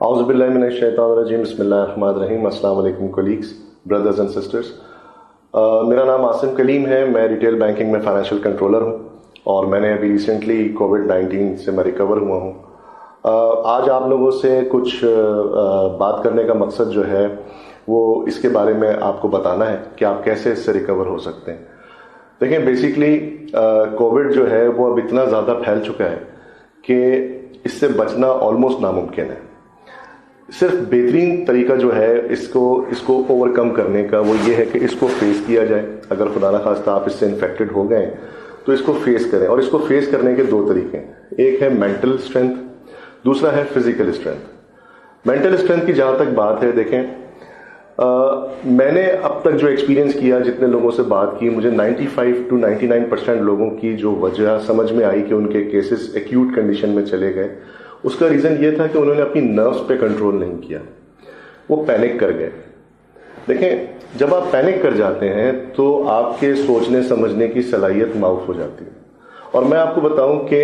اعوذ باللہ من الشیطان الرجیم، بسم اللہ الرحمن الرحیم۔ السلام علیکم کولیگس، بردرز اینڈ سسٹرز۔ میرا نام عاصم کلیم ہے، میں ریٹیل بینکنگ میں فائنینشیل کنٹرولر ہوں اور میں نے ابھی ریسنٹلی کووڈ-19 سے میں ریکور ہوا ہوں۔ آج آپ لوگوں سے کچھ بات کرنے کا مقصد جو ہے وہ اس کے بارے میں آپ کو بتانا ہے کہ آپ کیسے اس سے ریکور ہو سکتے ہیں۔ دیکھیں، بیسیکلی کووڈ جو ہے وہ اب اتنا زیادہ پھیل چکا ہے کہ اس سے بچنا آلموسٹ ناممکن ہے۔ صرف بہترین طریقہ جو ہے اس کو اوور کم کرنے کا وہ یہ ہے کہ اس کو فیس کیا جائے۔ اگر خدا نخواستہ آپ اس سے انفیکٹڈ ہو گئے تو اس کو فیس کریں، اور اس کو فیس کرنے کے دو طریقے ہیں۔ ایک ہے مینٹل اسٹرینتھ، دوسرا ہے فزیکل اسٹرینتھ۔ مینٹل اسٹرینتھ کی جہاں تک بات ہے، دیکھیں میں نے اب تک جو ایکسپیرینس کیا، جتنے لوگوں سے بات کی، مجھے 95 to 99% لوگوں کی جو وجہ سمجھ میں آئی کہ ان کے کیسز ایکیوٹ کنڈیشن میں چلے گئے، اس کا ریزن یہ تھا کہ انہوں نے اپنی نروس پہ کنٹرول نہیں کیا، وہ پینک کر گئے۔ دیکھیں، جب آپ پینک کر جاتے ہیں تو آپ کے سوچنے سمجھنے کی صلاحیت معاف ہو جاتی ہے۔ اور میں آپ کو بتاؤں کہ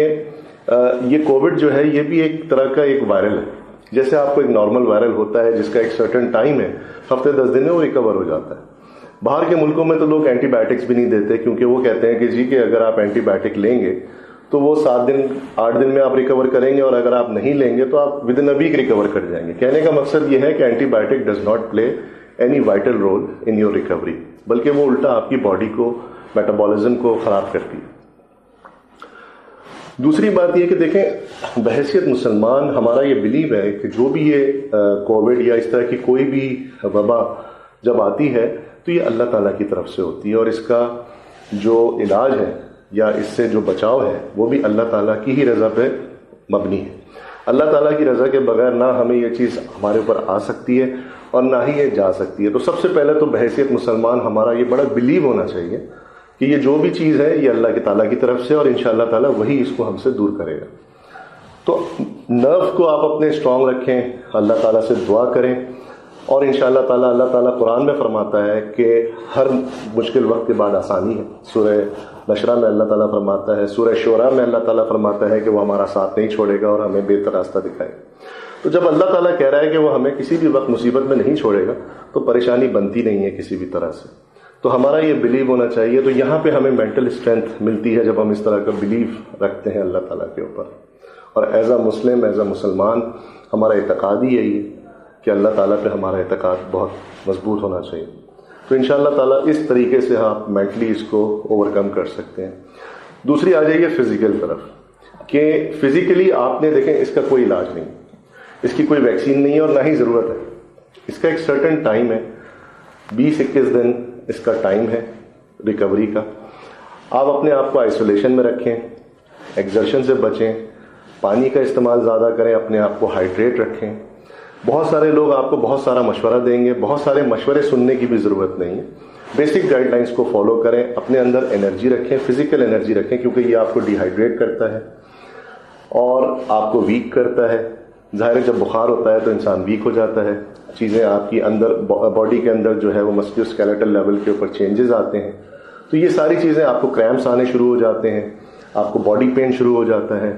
یہ کووڈ جو ہے یہ بھی ایک طرح کا ایک وائرل ہے۔ جیسے آپ کو ایک نارمل وائرل ہوتا ہے جس کا ایک سرٹن ٹائم ہے، ہفتے 10 دن میں وہ ریکور ہو جاتا ہے۔ باہر کے ملکوں میں تو لوگ اینٹی بایوٹکس بھی نہیں دیتے، کیونکہ وہ کہتے ہیں کہ جی کہ اگر آپ اینٹی بایوٹک لیں گے تو وہ 7 دن 8 دن میں آپ ریکور کریں گے، اور اگر آپ نہیں لیں گے تو آپ with in a week recover کر جائیں گے۔ کہنے کا مقصد یہ ہے کہ antibiotic does not play any vital role in your recovery, بلکہ وہ الٹا آپ کی باڈی کو، میٹابولزم کو خراب کرتی ہے۔ دوسری بات یہ کہ دیکھیں، بحیثیت مسلمان ہمارا یہ بلیو ہے کہ جو بھی یہ کووڈ یا اس طرح کی کوئی بھی وبا جب آتی ہے تو یہ اللہ تعالیٰ کی طرف سے ہوتی ہے، اور اس کا جو علاج ہے یا اس سے جو بچاؤ ہے وہ بھی اللہ تعالیٰ کی ہی رضا پہ مبنی ہے۔ اللہ تعالیٰ کی رضا کے بغیر نہ ہمیں یہ چیز ہمارے اوپر آ سکتی ہے اور نہ ہی یہ جا سکتی ہے۔ تو سب سے پہلے تو بحیثیت مسلمان ہمارا یہ بڑا بلیو ہونا چاہیے کہ یہ جو بھی چیز ہے یہ اللہ کی تعالیٰ کی طرف سے، اور انشاءاللہ تعالیٰ وہی اس کو ہم سے دور کرے گا۔ تو نرو کو آپ اپنے اسٹرانگ رکھیں، اللہ تعالیٰ سے دعا کریں، اور انشاءاللہ تعالیٰ اللہ تعالیٰ قرآن میں فرماتا ہے کہ ہر مشکل وقت کے بعد آسانی ہے۔ سورہ نشرہ میں اللہ تعالیٰ فرماتا ہے، سورہ شعراء میں اللہ تعالیٰ فرماتا ہے کہ وہ ہمارا ساتھ نہیں چھوڑے گا اور ہمیں بہتر راستہ دکھائے گا۔ تو جب اللہ تعالیٰ کہہ رہا ہے کہ وہ ہمیں کسی بھی وقت مصیبت میں نہیں چھوڑے گا تو پریشانی بنتی نہیں ہے کسی بھی طرح سے۔ تو ہمارا یہ بلیو ہونا چاہیے۔ تو یہاں پہ ہمیں مینٹل اسٹرینتھ ملتی ہے جب ہم اس طرح کا بلیو رکھتے ہیں اللہ تعالیٰ کے اوپر۔ اور as a Muslim, as a مسلمان، ہمارا اعتقاد ہی یہی ہے کہ اللہ تعالیٰ پہ ہمارا اعتقاد بہت مضبوط ہونا چاہیے۔ تو انشاءاللہ تعالیٰ اس طریقے سے آپ مینٹلی اس کو اوور کم کر سکتے ہیں۔ دوسری آ جائیے فزیکل طرف، کہ فزیکلی آپ نے دیکھیں اس کا کوئی علاج نہیں، اس کی کوئی ویکسین نہیں ہے اور نہ ہی ضرورت ہے۔ اس کا ایک سرٹن ٹائم ہے، 20-21 دن اس کا ٹائم ہے ریکوری کا۔ آپ اپنے آپ کو آئسولیشن میں رکھیں، ایگزرشن سے بچیں، پانی کا استعمال زیادہ کریں، اپنے آپ کو ہائیڈریٹ رکھیں۔ بہت سارے لوگ آپ کو بہت سارا مشورہ دیں گے، بہت سارے مشورے سننے کی بھی ضرورت نہیں ہے۔ بیسک گائیڈ لائنس کو فالو کریں، اپنے اندر انرجی رکھیں، فزیکل انرجی رکھیں، کیونکہ یہ آپ کو ڈی ہائیڈریٹ کرتا ہے اور آپ کو ویک کرتا ہے۔ ظاہر ہے جب بخار ہوتا ہے تو انسان ویک ہو جاتا ہے، چیزیں آپ کی اندر باڈی کے اندر جو ہے وہ مسکیوسکیلیٹل لیول کے اوپر چینجز آتے ہیں، تو یہ ساری چیزیں آپ کو کریمپس آنے شروع ہو جاتے ہیں، آپ کو باڈی پین شروع ہو جاتا ہے۔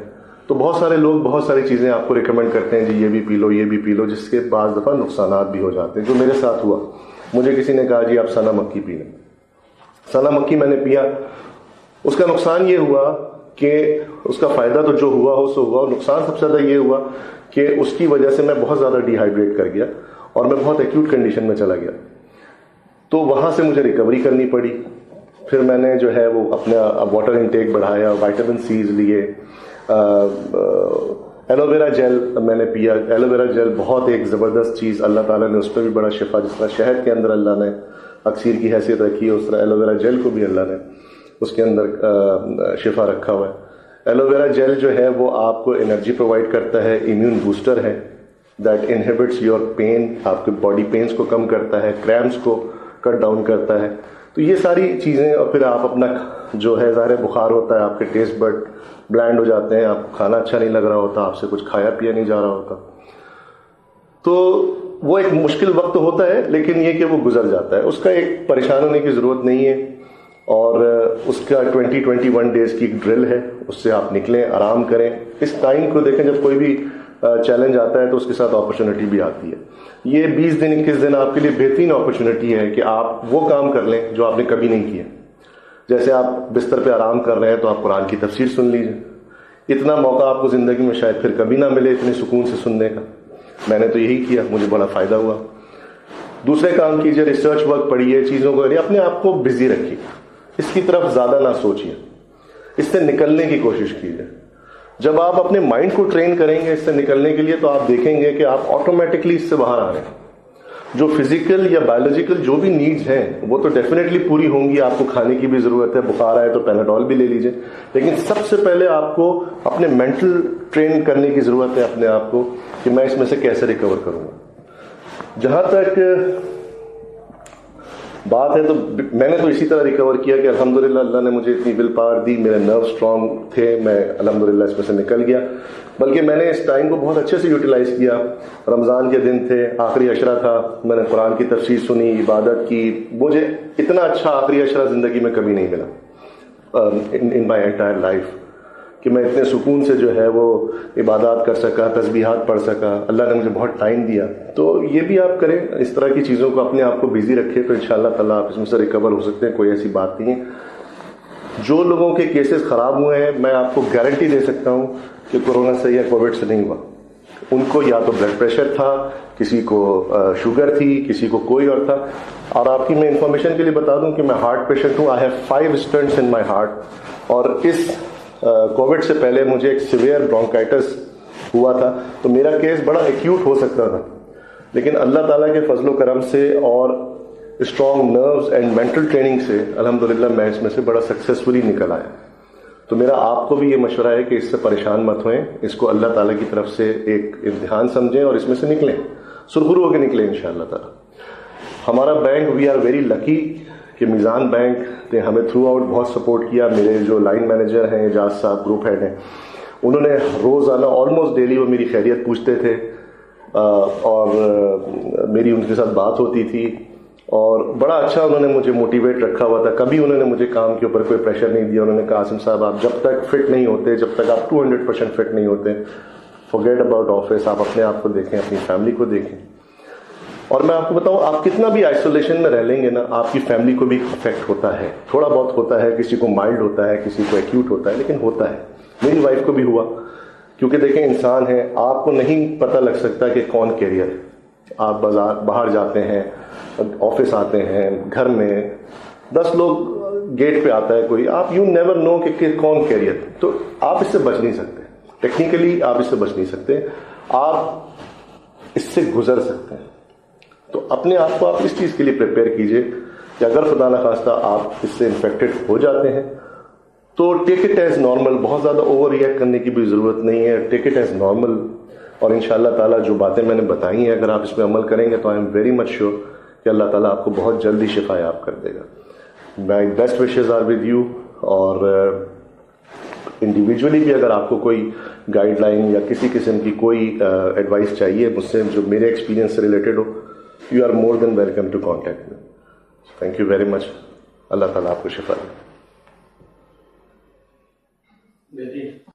تو بہت سارے لوگ بہت ساری چیزیں آپ کو ریکمینڈ کرتے ہیں، جی یہ بھی پی لو، یہ بھی پی لو، جس کے بعض دفعہ نقصانات بھی ہو جاتے ہیں۔ جو میرے ساتھ ہوا، مجھے کسی نے کہا جی آپ سنا مکی پی لیں۔ سنا مکی میں نے پیا، اس کا نقصان یہ ہوا کہ اس کا فائدہ تو جو ہوا ہو سو ہوا، اور نقصان سب سے زیادہ یہ ہوا کہ اس کی وجہ سے میں بہت زیادہ ڈی ہائیڈریٹ کر گیا اور میں بہت ایکیوٹ کنڈیشن میں چلا گیا۔ تو وہاں سے مجھے ریکوری کرنی پڑی۔ پھر میں نے جو ہے وہ اپنا واٹر انٹیک بڑھایا، وائٹامن سیز لیے، ایلو ویرا جیل میں نے پیا۔ ایلو ویرا جیل بہت ایک زبردست چیز، اللہ تعالیٰ نے اس پہ بھی بڑا شفا، جس طرح شہد کے اندر اللہ نے اکسیر کی حیثیت رکھی ہے، اس طرح ایلو ویرا جیل کو بھی اللہ نے اس کے اندر شفا رکھا ہوا ہے۔ ایلو ویرا جیل جو ہے وہ آپ کو انرجی پرووائڈ کرتا ہے، امیون بوسٹر ہے، دیٹ انہیبٹس یور پین، آپ کے باڈی پینس کو کم کرتا ہے، کریمپس کو کٹ ڈاؤن کرتا ہے۔ تو یہ ساری چیزیں، اور پھر آپ اپنا جو ہے ظاہر بخار ہوتا ہے، آپ کے ٹیسٹ بڈ بلینڈ ہو جاتے ہیں، آپ کو کھانا اچھا نہیں لگ رہا ہوتا، آپ سے کچھ کھایا پیا نہیں جا رہا ہوتا، تو وہ ایک مشکل وقت ہوتا ہے، لیکن یہ کہ وہ گزر جاتا ہے، اس کا ایک پریشان ہونے کی ضرورت نہیں ہے۔ اور اس کا 20-21 ڈیز کی ایک ڈرل ہے، اس سے آپ نکلیں، آرام کریں۔ اس ٹائم کو دیکھیں، جب کوئی بھی چیلنج آتا ہے تو اس کے ساتھ اپرچونٹی بھی آتی ہے. یہ 20 دن 21 دن آپ کے لیے بہترین اپرچونٹی ہے کہ آپ وہ کام کر لیں جو آپ نے کبھی نہیں کیا. جیسے آپ بستر پہ آرام کر رہے ہیں تو آپ قرآن کی تفسیر سن لیجیے. اتنا موقع آپ کو زندگی میں شاید پھر کبھی نہ ملے اتنے سکون سے سننے کا. میں نے تو یہی کیا, مجھے بڑا فائدہ ہوا. دوسرے کام کیجیے, ریسرچ ورک پڑھیے, چیزوں کو اپنے آپ کو بزی رکھیے, اس کی طرف زیادہ نہ سوچیے, اس سے نکلنے کی کوشش کیجیے. جب آپ اپنے مائنڈ کو ٹرین کریں گے اس سے نکلنے کے لیے تو آپ دیکھیں گے کہ آپ آٹومیٹکلی اس سے باہر آ رہے ہیں. جو فزیکل یا بایولوجیکل جو بھی نیڈز ہیں وہ تو ڈیفینیٹلی پوری ہوں گی. آپ کو کھانے کی بھی ضرورت ہے, بخار آئے تو پیناڈول بھی لے لیجیے, لیکن سب سے پہلے آپ کو اپنے مینٹل ٹرین کرنے کی ضرورت ہے اپنے آپ کو کہ میں اس میں سے کیسے ریکور کروں گا. جہاں تک بات ہے تو میں نے تو اسی طرح ریکور کیا کہ الحمدللہ اللہ نے مجھے اتنی ول پاور دی, میرے نرو اسٹرانگ تھے, میں الحمدللہ اس میں سے نکل گیا. بلکہ میں نے اس ٹائم کو بہت اچھے سے یوٹیلائز کیا. رمضان کے دن تھے, آخری عشرہ تھا, میں نے قرآن کی تفسیر سنی, عبادت کی. مجھے اتنا اچھا آخری عشرہ زندگی میں کبھی نہیں ملا ان مائی انٹائر لائف کہ میں اتنے سکون سے جو ہے وہ عبادات کر سکا, تسبیحات پڑھ سکا. اللہ نے مجھے بہت ٹائم دیا. تو یہ بھی آپ کریں, اس طرح کی چیزوں کو اپنے آپ کو بزی رکھیں تو انشاءاللہ تعالیٰ آپ اس میں سے ریکور ہو سکتے ہیں. کوئی ایسی بات نہیں ہے. جو لوگوں کے کیسز خراب ہوئے ہیں میں آپ کو گارنٹی دے سکتا ہوں کہ کورونا سے یا کووڈ سے نہیں ہوا. ان کو یا تو بلڈ پریشر تھا, کسی کو شوگر تھی, کسی کو کوئی اور تھا. اور آپ کی میں انفارمیشن کے لیے بتا دوں کہ میں ہارٹ پیشنٹ ہوں. I have 5 stents in my heart. اور اس کووڈ سے پہلے مجھے ایک سیویئر برونکائٹس ہوا تھا تو میرا کیس بڑا ایکیوٹ ہو سکتا تھا, لیکن اللہ تعالیٰ کے فضل و کرم سے اور strong nerves and mental training سے الحمدللہ میں اس میں سے بڑا سکسیسفلی نکل آیا. تو میرا آپ کو بھی یہ مشورہ ہے کہ اس سے پریشان مت ہوئیں, اس کو اللہ تعالیٰ کی طرف سے ایک امتحان سمجھیں اور اس میں سے نکلیں, سرخرو ہو کے نکلیں انشاءاللہ تعالیٰ. ہمارا bank, we are very lucky کہ میزان بینک نے ہمیں تھرو آؤٹ بہت سپورٹ کیا. میرے جو لائن مینیجر ہیں اعجاز صاحب, گروپ ہیڈ ہیں, انہوں نے روزانہ آلموسٹ ڈیلی وہ میری خیریت پوچھتے تھے اور میری ان کے ساتھ بات ہوتی تھی اور بڑا اچھا انہوں نے مجھے موٹیویٹ رکھا ہوا تھا. کبھی انہوں نے مجھے کام کے اوپر کوئی پریشر نہیں دیا. انہوں نے کہا عاصم صاحب آپ جب تک فٹ نہیں ہوتے, جب تک آپ 200% فٹ نہیں ہوتے, فورگیٹ اباؤٹ آفس, آپ اپنے آپ کو دیکھیں, اپنی فیملی کو دیکھیں. اور میں آپ کو بتاؤں, آپ کتنا بھی آئسولیشن میں رہ لیں گے نا, آپ کی فیملی کو بھی افیکٹ ہوتا ہے, تھوڑا بہت ہوتا ہے. کسی کو مائلڈ ہوتا ہے, کسی کو ایکیوٹ ہوتا ہے, لیکن ہوتا ہے. میری وائف کو بھی ہوا, کیونکہ دیکھیں انسان ہے, آپ کو نہیں پتہ لگ سکتا کہ کون کیریئر ہے. آپ باہر جاتے ہیں, آفس آتے ہیں, گھر میں 10 لوگ گیٹ پہ آتا ہے کوئی, آپ یو نیور نو کہ کون کیریئر. تو آپ اس سے بچ نہیں سکتے, ٹیکنیکلی آپ اس سے بچ نہیں سکتے, آپ اس سے گزر سکتے ہیں. تو اپنے آپ کو آپ اس چیز کے لیے پریپیئر کیجئے کہ اگر خدا نخواستہ آپ اس سے انفیکٹڈ ہو جاتے ہیں تو ٹیک اٹ ایز نارمل. بہت زیادہ اوور ریئیکٹ کرنے کی بھی ضرورت نہیں ہے, ٹیک اٹ ایز نارمل. اور انشاءاللہ تعالیٰ جو باتیں میں نے بتائی ہیں اگر آپ اس پہ عمل کریں گے تو I am very much sure کہ اللہ تعالیٰ آپ کو بہت جلدی شفا یاب کر دے گا. My best wishes are with you. اور انڈیویجولی بھی اگر آپ کو کوئی گائیڈ لائن یا کسی قسم کی کوئی ایڈوائس چاہیے مجھ سے جو میرے ایکسپیرینس سے related who, you are more than welcome to contact me. Thank you very much. اللہ تعالیٰ آپ کو شفا دے.